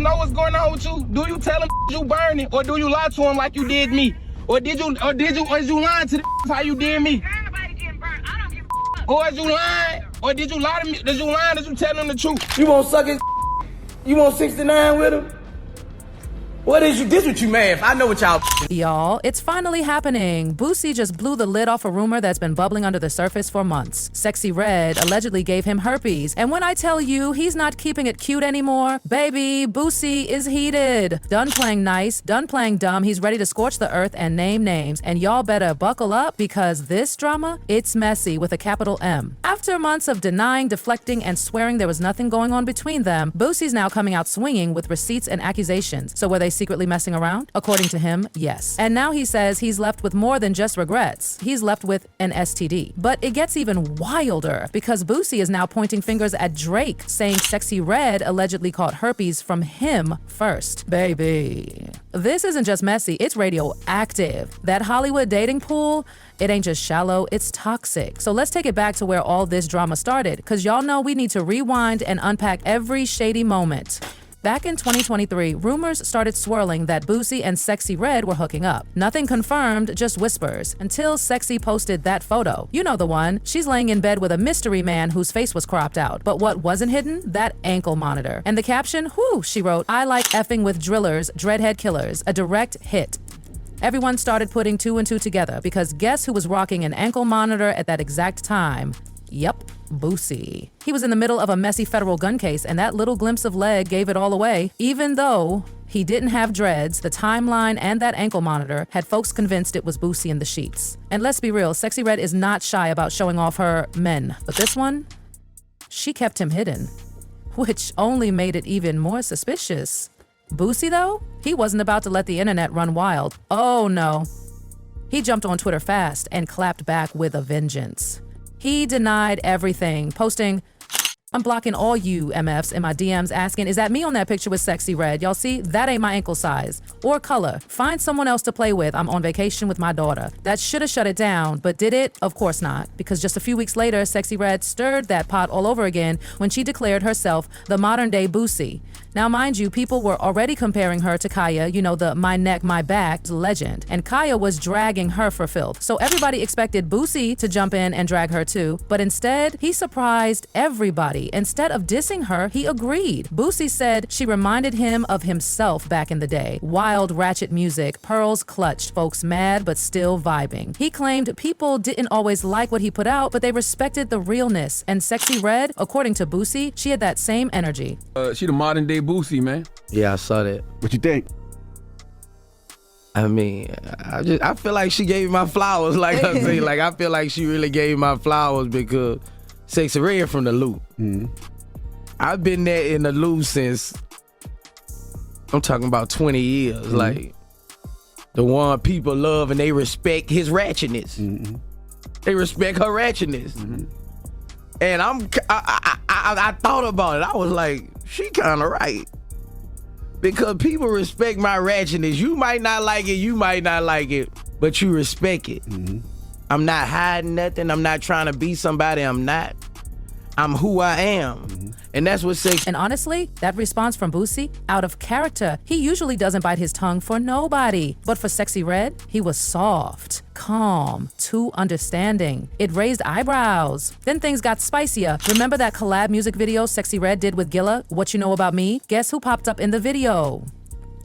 niggas know what's going on with you? Do you tell them you burning, or do you lie to them like you did me? Or is you lying to the how you did me? Everybody getting burnt. I don't give a fuck. Or is you lying? Or did you lie to me? Did you lie? Did you tell them the truth? You won't suck his? You want 69 with him? What is you? This what you mad for? I know what y'all. Y'all, it's finally happening. Boosie just blew the lid off a rumor that's been bubbling under the surface for months. Sexy Red allegedly gave him herpes. And when I tell you he's not keeping it cute anymore, baby, Boosie is heated. Done playing nice, done playing dumb. He's ready to scorch the earth and name names. And y'all better buckle up because this drama, it's messy with a capital M. After months of denying, deflecting, and swearing there was nothing going on between them, Boosie's now coming out swinging with receipts and accusations. So were they secretly messing around? According to him, yes. And now he says he's left with more than just regrets. He's left with an STD. But it gets even wilder because Boosie is now pointing fingers at Drake, saying Sexy Red allegedly caught herpes from him first. Baby, this isn't just messy, it's radioactive. That Hollywood dating pool, it ain't just shallow, it's toxic. So let's take it back to where all this drama started, because y'all know we need to rewind and unpack every shady moment. Back in 2023, rumors started swirling that Boosie and Sexy Red were hooking up. Nothing confirmed, just whispers, until Sexy posted that photo. You know the one. She's laying in bed with a mystery man whose face was cropped out. But what wasn't hidden? That ankle monitor. And the caption, whew, she wrote, "I like effing with drillers, dreadhead killers, a direct hit." Everyone started putting two and two together because guess who was rocking an ankle monitor at that exact time? Yep, Boosie. He was in the middle of a messy federal gun case, and that little glimpse of leg gave it all away. Even though he didn't have dreads, the timeline and that ankle monitor had folks convinced it was Boosie in the sheets. And let's be real, Sexy Red is not shy about showing off her men. But this one, she kept him hidden, which only made it even more suspicious. Boosie, though, he wasn't about to let the internet run wild. Oh no. He jumped on Twitter fast and clapped back with a vengeance. He denied everything, posting, "I'm blocking all you MFs in my DMs asking, is that me on that picture with Sexy Red? Y'all see, that ain't my ankle size or color. Find someone else to play with. I'm on vacation with my daughter." That should have shut it down, but did it? Of course not, because just a few weeks later, Sexy Red stirred that pot all over again when she declared herself the modern day Boosie. Now, mind you, people were already comparing her to Kaya, you know, the my neck, my back legend. And Kaya was dragging her for filth. So everybody expected Boosie to jump in and drag her too. But instead, he surprised everybody. Instead of dissing her, he agreed. Boosie said she reminded him of himself back in the day. Wild, ratchet music, pearls clutched, folks mad but still vibing. He claimed people didn't always like what he put out, but they respected the realness. And Sexy Red, according to Boosie, she had that same energy. She the modern day Boosie, man. Yeah, I saw that. What you think? I mean, I feel like she gave me my flowers. Like I say, like I feel like she really gave me my flowers because Sexy Red from the loop. Mm-hmm. I've been there in the loop since, I'm talking about 20 years. Mm-hmm. Like the one people love and they respect his ratchetness. Mm-hmm. They respect her ratchetness. Mm-hmm. And I thought about it. I was like, she kind of right. Because people respect my ratchetness. You might not like it, but you respect it. Mm-hmm. I'm not hiding nothing. I'm not trying to be somebody I'm not. I'm who I am. Mm-hmm. And that's what Sexy. And honestly, that response from Boosie, out of character. He usually doesn't bite his tongue for nobody. But for Sexy Red, he was soft, calm, too understanding. It raised eyebrows. Then things got spicier. Remember that collab music video Sexy Red did with Gilla, What You Know About Me? Guess who popped up in the video?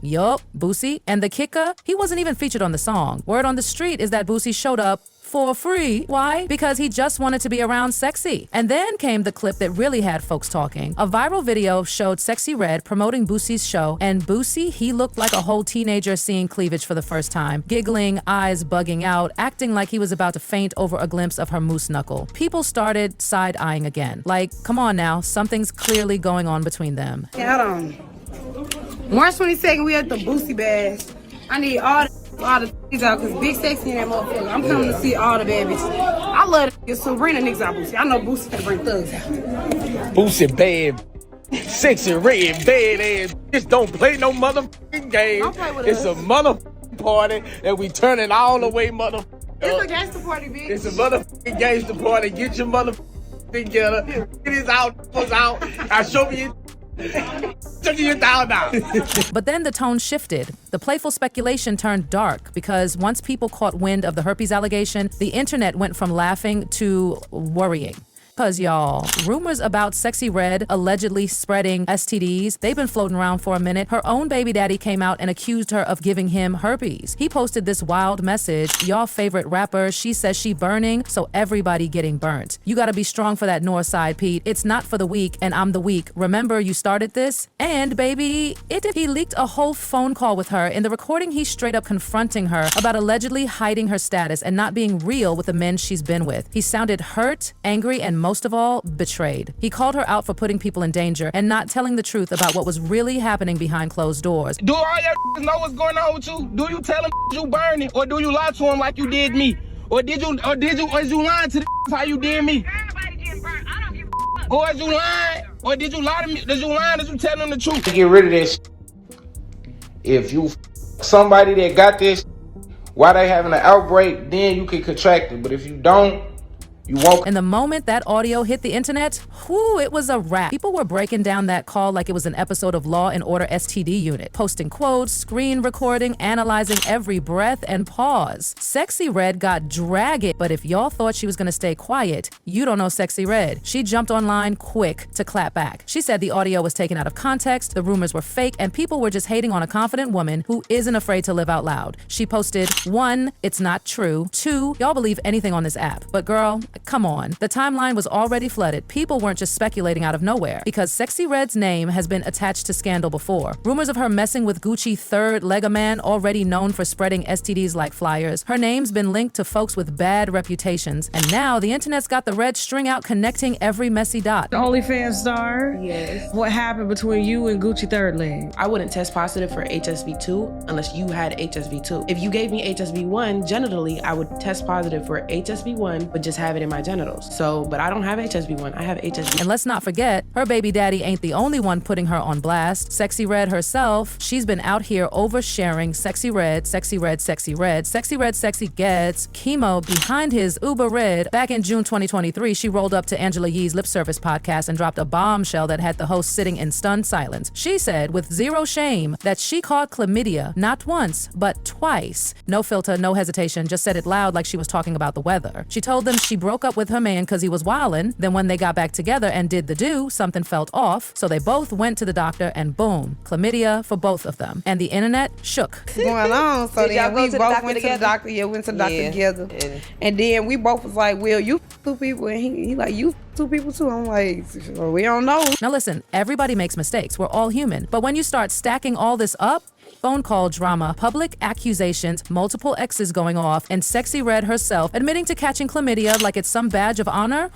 Yup, Boosie. And the kicker, he wasn't even featured on the song. Word on the street is that Boosie showed up for free. Why? Because he just wanted to be around Sexy. And then came the clip that really had folks talking. A viral video showed Sexy Red promoting Boosie's show, and Boosie, he looked like a whole teenager seeing cleavage for the first time, giggling, eyes bugging out, acting like he was about to faint over a glimpse of her moose knuckle. People started side-eyeing again. Like, come on now, something's clearly going on between them. Hold on. March 22nd, we at the Boosie Bash. I need all the niggas out because Big Sexy in that motherfucker. I'm coming to see all the bad bitches. I love the niggas, so bring the niggas out, Boosie. I know Boosie can bring thugs out. Boosie bad, Sexy Red, bad ass. Just don't play no motherfucking game. Don't play with it's us. a motherfucking party and we turning all the way It's a gangster party, bitch. It's a motherfucking gangster party. Get your motherfucking together. Get his out, was out. I show me But then the tone shifted. The playful speculation turned dark because once people caught wind of the herpes allegation, the internet went from laughing to worrying. Because, y'all, rumors about Sexy Red allegedly spreading STDs, they've been floating around for a minute. Her own baby daddy came out and accused her of giving him herpes. He posted this wild message, y'all favorite rapper, she says she burning, so everybody getting burnt. You gotta be strong for that north side, Pete. It's not for the weak, and I'm the weak. Remember, you started this? And, baby, he leaked a whole phone call with her. In the recording, he's straight up confronting her about allegedly hiding her status and not being real with the men she's been with. He sounded hurt, angry, and most of all, betrayed. He called her out for putting people in danger and not telling the truth about what was really happening behind closed doors. Do all your know what's going on with you? Do you tell them you burning, or do you lie to them like you did me? Or is you lying to the how you did me? Everybody getting burnt. I don't give a fuck. Or is you lying? Or did you lie to me? Did you lie? Did you tell them the truth? Get rid of this. If you somebody that got this, while they having an outbreak, then you can contract it. But if you don't, you won't. And the moment that audio hit the internet, whoo, it was a wrap. People were breaking down that call like it was an episode of Law & Order STD Unit, posting quotes, screen recording, analyzing every breath and pause. Sexy Red got dragged, but if y'all thought she was gonna stay quiet, you don't know Sexy Red. She jumped online quick to clap back. She said the audio was taken out of context, the rumors were fake, and people were just hating on a confident woman who isn't afraid to live out loud. She posted, 1, it's not true. 2, y'all believe anything on this app. But girl, come on. The timeline was already flooded. People weren't just speculating out of nowhere because Sexy Red's name has been attached to scandal before. Rumors of her messing with Gucci third leg man, already known for spreading STDs like flyers. Her name's been linked to folks with bad reputations. And now the internet's got the red string out connecting every messy dot. OnlyFans star? Yes. What happened between you and Gucci third leg? I wouldn't test positive for HSV2 unless you had HSV2. If you gave me HSV1 genitally, I would test positive for HSV1 but just have it in my genitals. But I don't have HSV1, I have HSV. And let's not forget, her baby daddy ain't the only one putting her on blast. Sexy Red herself, she's been out here oversharing Sexy Red, Sexy Red, Sexy Red, Sexy Red, Sexy gets chemo behind his Uber Red. Back in June 2023, she rolled up to Angela Yee's Lip Service podcast and dropped a bombshell that had the host sitting in stunned silence. She said, with zero shame, that she caught chlamydia not once, but twice. No filter, no hesitation, just said it loud like she was talking about the weather. She told them she broke up with her man because he was wildin'. Then when they got back together and did the do, something felt off. So they both went to the doctor and boom, chlamydia for both of them. And the internet shook. Going on. So Did y'all then go we to the both doctor went to together? the doctor. Yeah, we went to the doctor Yeah. together. And then we both was like, well, you two people. And he like, you two people too. I'm like, well, we don't know. Now listen, everybody makes mistakes. We're all human. But when you start stacking all this up, phone call drama, public accusations, multiple exes going off, and Sexy Red herself admitting to catching chlamydia like it's some badge of honor,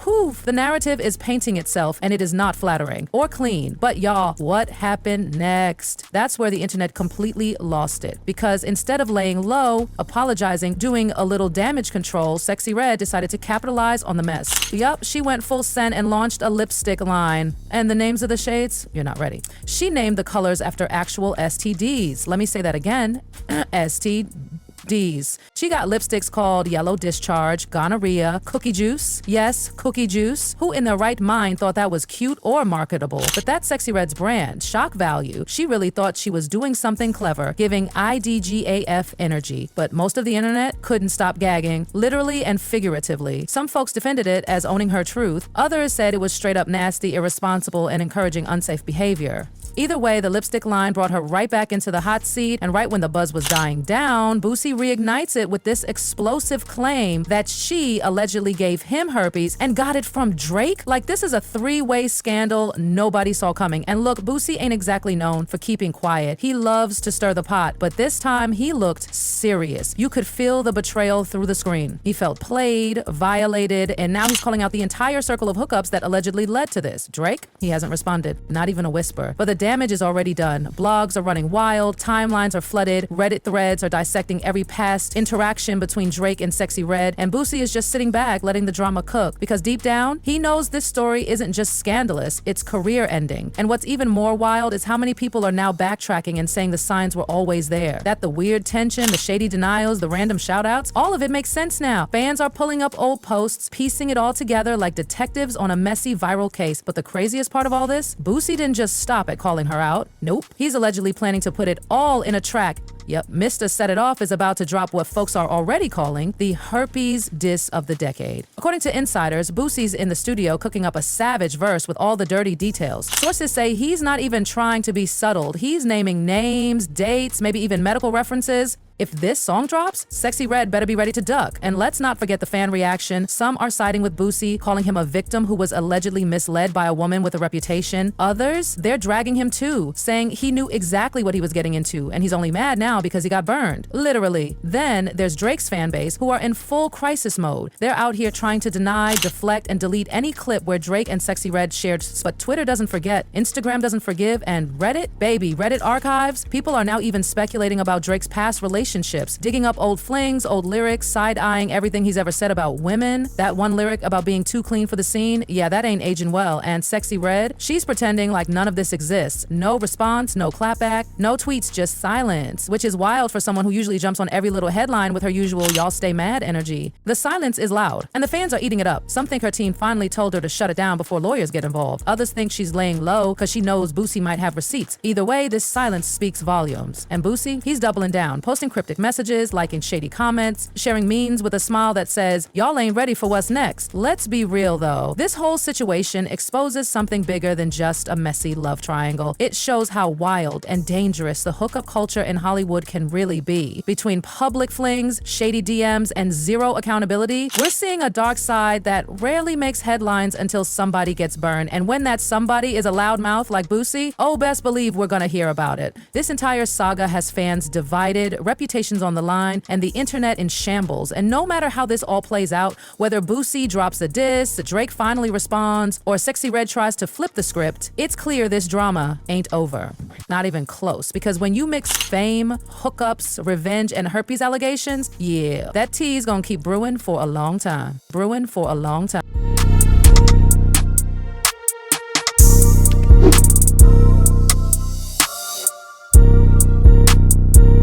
the narrative is painting itself and it is not flattering or clean. But y'all, what happened next? That's where the internet completely lost it. Because instead of laying low, apologizing, doing a little damage control, Sexy Red decided to capitalize on the mess. Yup, she went full send and launched a lipstick line. And the names of the shades? You're not ready. She named the colors after actual STDs. Let me say that again. STDs. She got lipsticks called Yellow Discharge, Gonorrhea, Cookie Juice. Yes, Cookie Juice. Who in their right mind thought that was cute or marketable? But that's Sexy Red's brand, shock value. She really thought she was doing something clever, giving IDGAF energy. But most of the internet couldn't stop gagging, literally and figuratively. Some folks defended it as owning her truth. Others said it was straight up nasty, irresponsible, and encouraging unsafe behavior. Either way, the lipstick line brought her right back into the hot seat, and right when the buzz was dying down, Boosie reignites it with this explosive claim that she allegedly gave him herpes and got it from Drake. Like, this is a three-way scandal nobody saw coming. And look, Boosie ain't exactly known for keeping quiet. He loves to stir the pot, but this time he looked serious. You could feel the betrayal through the screen. He felt played, violated, and now he's calling out the entire circle of hookups that allegedly led to this. Drake? He hasn't responded, not even a whisper. But the damage is already done. Blogs are running wild, timelines are flooded, Reddit threads are dissecting every past interaction between Drake and Sexy Red, and Boosie is just sitting back letting the drama cook, because deep down, he knows this story isn't just scandalous, it's career ending. And what's even more wild is how many people are now backtracking and saying the signs were always there. That the weird tension, the shady denials, the random shoutouts, all of it makes sense now. Fans are pulling up old posts, piecing it all together like detectives on a messy viral case. But the craziest part of all this, Boosie didn't just stop at calling her out. Nope. He's allegedly planning to put it all in a track. Yep, Mr. Set It Off is about to drop what folks are already calling the herpes diss of the decade. According to insiders, Boosie's in the studio cooking up a savage verse with all the dirty details. Sources say he's not even trying to be subtle. He's naming names, dates, maybe even medical references. If this song drops, Sexy Red better be ready to duck. And let's not forget the fan reaction. Some are siding with Boosie, calling him a victim who was allegedly misled by a woman with a reputation. Others, they're dragging him too, saying he knew exactly what he was getting into, and he's only mad now because he got burned. Literally. Then there's Drake's fan base, who are in full crisis mode. They're out here trying to deny, deflect, and delete any clip where Drake and Sexy Red shared, but Twitter doesn't forget, Instagram doesn't forgive, and Reddit? Baby, Reddit archives? People are now even speculating about Drake's past relationships, digging up old flings, old lyrics, side-eyeing everything he's ever said about women. That one lyric about being too clean for the scene, yeah, that ain't aging well. And Sexy Red, she's pretending like none of this exists. No response, no clapback, no tweets, just silence, which is wild for someone who usually jumps on every little headline with her usual y'all stay mad energy. The silence is loud, and the fans are eating it up. Some think her team finally told her to shut it down before lawyers get involved. Others think she's laying low because she knows Boosie might have receipts. Either way, this silence speaks volumes. And Boosie, he's doubling down, posting cryptic messages, liking shady comments, sharing memes with a smile that says, y'all ain't ready for what's next. Let's be real though. This whole situation exposes something bigger than just a messy love triangle. It shows how wild and dangerous the hookup culture in Hollywood can really be. Between public flings, shady DMs, and zero accountability, we're seeing a dark side that rarely makes headlines until somebody gets burned. And when that somebody is a loudmouth like Boosie, oh, best believe we're gonna hear about it. This entire saga has fans divided, reputations on the line, and the internet in shambles. And no matter how this all plays out, whether Boosie drops a diss, Drake finally responds, or Sexy Red tries to flip the script, it's clear this drama ain't over. Not even close. Because when you mix fame, hookups, revenge, and herpes allegations, yeah, that tea is gonna keep brewing for a long time. Brewing for a long time.